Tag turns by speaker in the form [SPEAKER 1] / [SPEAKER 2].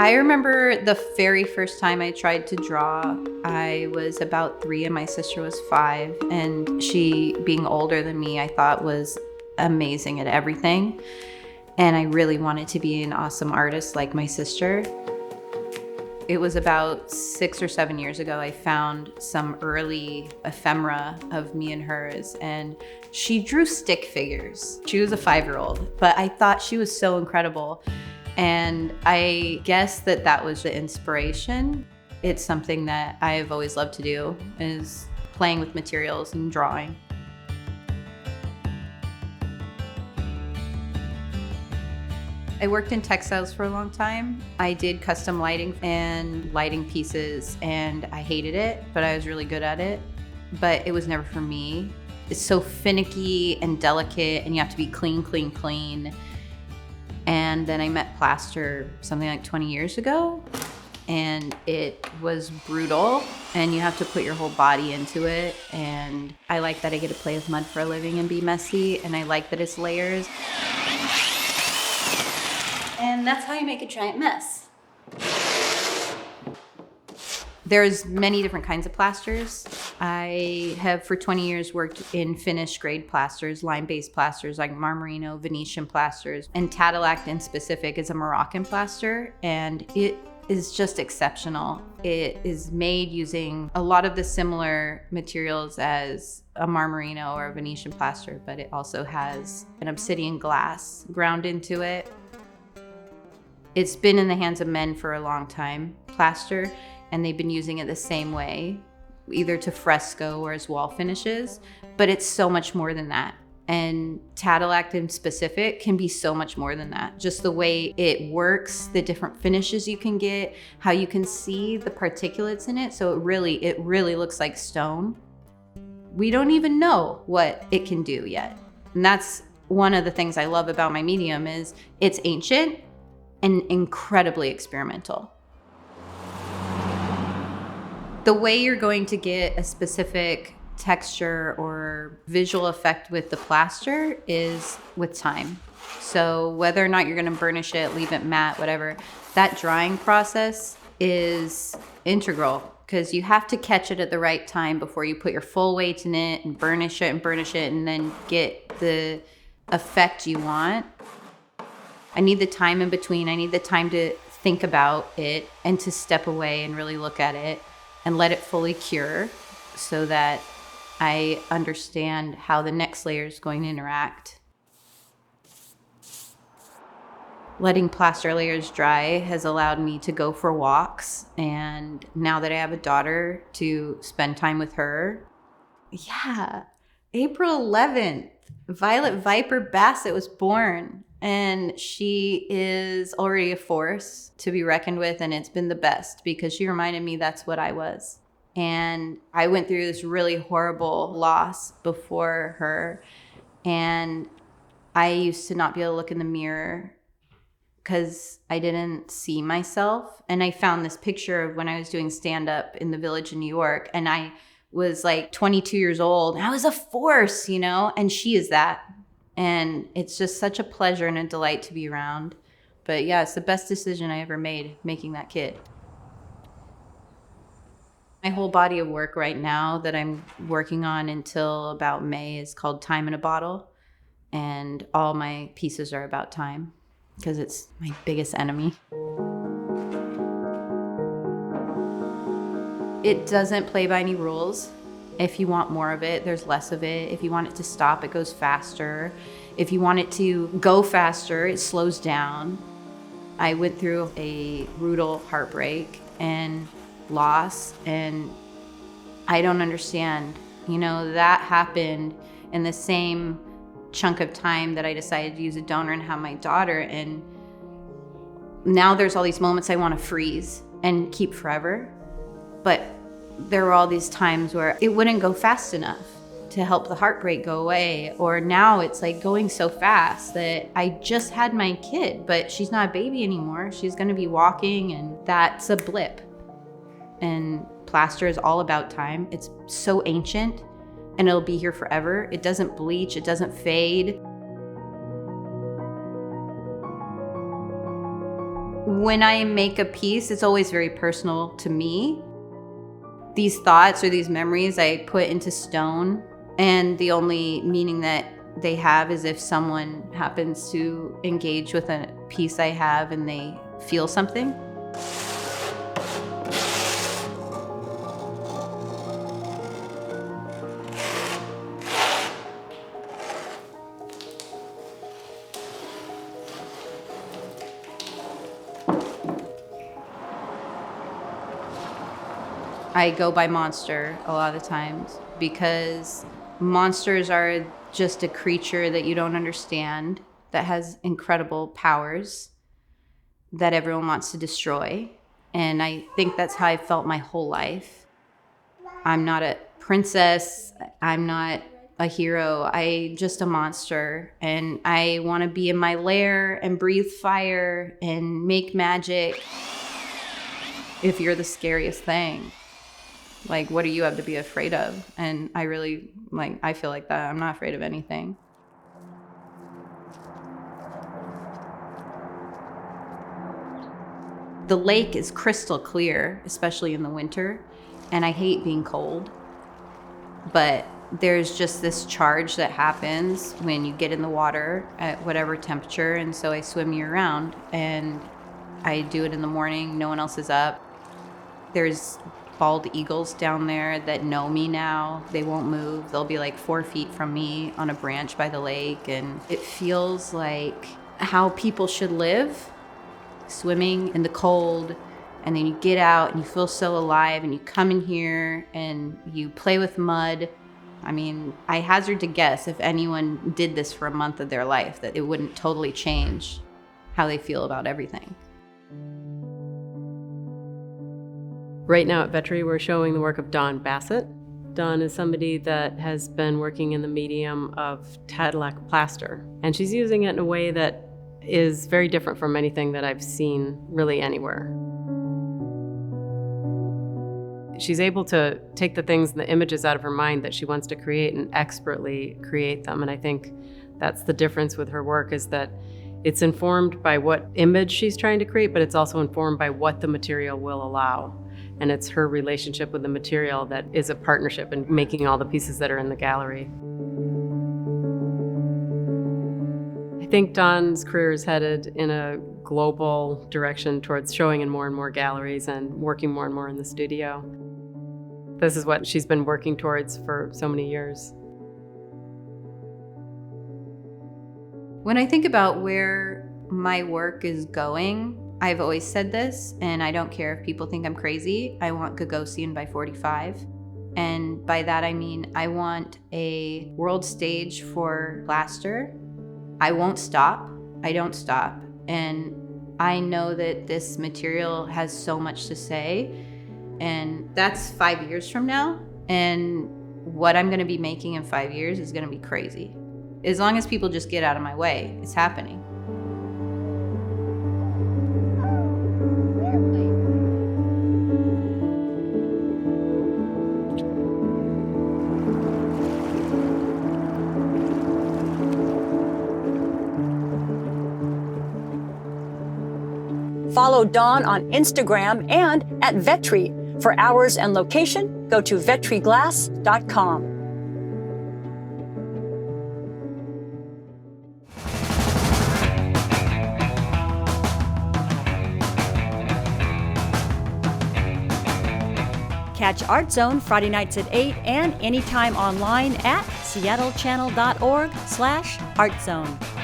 [SPEAKER 1] I remember the very first time I tried to draw, I was about 3 and my sister was 5. And she, being older than me, I thought was amazing at everything. And I really wanted to be an awesome artist like my sister. It was about 6 or 7 years ago, I found some early ephemera of me and hers, and she drew stick figures. She was a 5-year-old, but I thought she was so incredible. And I guess that was the inspiration. It's something that I've always loved to do, is playing with materials and drawing. I worked in textiles for a long time. I did custom lighting and lighting pieces, and I hated it, but I was really good at it. But it was never for me. It's so finicky and delicate, and you have to be clean, clean, clean. And then I met plaster something like 20 years ago, and it was brutal, and you have to put your whole body into it. And I like that I get to play with mud for a living and be messy, and I like that it's layers. And that's how you make a giant mess. There's many different kinds of plasters. I have for 20 years worked in finished grade plasters, lime-based plasters like Marmarino, Venetian plasters, and Tadelakt in specific is a Moroccan plaster, and it is just exceptional. It is made using a lot of the similar materials as a Marmarino or a Venetian plaster, but it also has an obsidian glass ground into it. It's been in the hands of men for a long time, plaster, and they've been using it the same way, either to fresco or as wall finishes, but it's so much more than that. And Tadelakt in specific can be so much more than that. Just the way it works, the different finishes you can get, how you can see the particulates in it, so it really looks like stone. We don't even know what it can do yet. And that's one of the things I love about my medium is it's ancient and incredibly experimental. The way you're going to get a specific texture or visual effect with the plaster is with time. So whether or not you're gonna burnish it, leave it matte, whatever, that drying process is integral because you have to catch it at the right time before you put your full weight in it and burnish it and then get the effect you want. I need the time in between. I need the time to think about it and to step away and really look at it and let it fully cure so that I understand how the next layer is going to interact. Letting plaster layers dry has allowed me to go for walks, and now that I have a daughter, to spend time with her. Yeah, April 11th, Violet Viper Bassett was born. And she is already a force to be reckoned with, and it's been the best because she reminded me that's what I was. And I went through this really horrible loss before her, and I used to not be able to look in the mirror because I didn't see myself. And I found this picture of when I was doing stand-up in the Village in New York, and I was like 22 years old, and I was a force, and she is that. And it's just such a pleasure and a delight to be around. But yeah, it's the best decision I ever made, making that kid. My whole body of work right now that I'm working on until about May is called Time in a Bottle. And all my pieces are about time because it's my biggest enemy. It doesn't play by any rules. If you want more of it, there's less of it. If you want it to stop, it goes faster. If you want it to go faster, it slows down. I went through a brutal heartbreak and loss, and I don't understand. That happened in the same chunk of time that I decided to use a donor and have my daughter, and now there's all these moments I want to freeze and keep forever. But there were all these times where it wouldn't go fast enough to help the heartbreak go away. Or now it's like going so fast that I just had my kid, but she's not a baby anymore. She's gonna be walking, and that's a blip. And plaster is all about time. It's so ancient, and it'll be here forever. It doesn't bleach, it doesn't fade. When I make a piece, it's always very personal to me. These thoughts or these memories I put into stone, and the only meaning that they have is if someone happens to engage with a piece I have and they feel something. I go by monster a lot of the times because monsters are just a creature that you don't understand, that has incredible powers that everyone wants to destroy. And I think that's how I felt my whole life. I'm not a princess. I'm not a hero. I'm just a monster. And I want to be in my lair and breathe fire and make magic. If you're the scariest thing, like, what do you have to be afraid of? And I really, I feel like that. I'm not afraid of anything. The lake is crystal clear, especially in the winter, and I hate being cold. But there's just this charge that happens when you get in the water at whatever temperature, and so I swim year-round, and I do it in the morning. No one else is up. There's bald eagles down there that know me now. They won't move. They'll be like 4 feet from me on a branch by the lake, and it feels like how people should live, swimming in the cold, and then you get out and you feel so alive, and you come in here and you play with mud. I mean, I hazard to guess if anyone did this for a month of their life that it wouldn't totally change how they feel about everything.
[SPEAKER 2] Right now at Vetri, we're showing the work of Bassett. Dawn is somebody that has been working in the medium of Tadelakt plaster, and she's using it in a way that is very different from anything that I've seen really anywhere. She's able to take the things and the images out of her mind that she wants to create and expertly create them, and I think that's the difference with her work, is that it's informed by what image she's trying to create, but it's also informed by what the material will allow. And it's her relationship with the material that is a partnership in making all the pieces that are in the gallery. I think Dawn's career is headed in a global direction towards showing in more and more galleries and working more and more in the studio. This is what she's been working towards for so many years.
[SPEAKER 1] When I think about where my work is going, I've always said this, and I don't care if people think I'm crazy. I want Gagosian by 45. And by that I mean I want a world stage for plaster. I won't stop. I don't stop. And I know that this material has so much to say. And that's 5 years from now. And what I'm going to be making in 5 years is going to be crazy. As long as people just get out of my way, it's happening.
[SPEAKER 3] Follow Dawn on Instagram and at Vetri. For hours and location, go to vetriglass.com. Catch Art Zone Friday nights at 8 and anytime online at seattle.gov/artzone.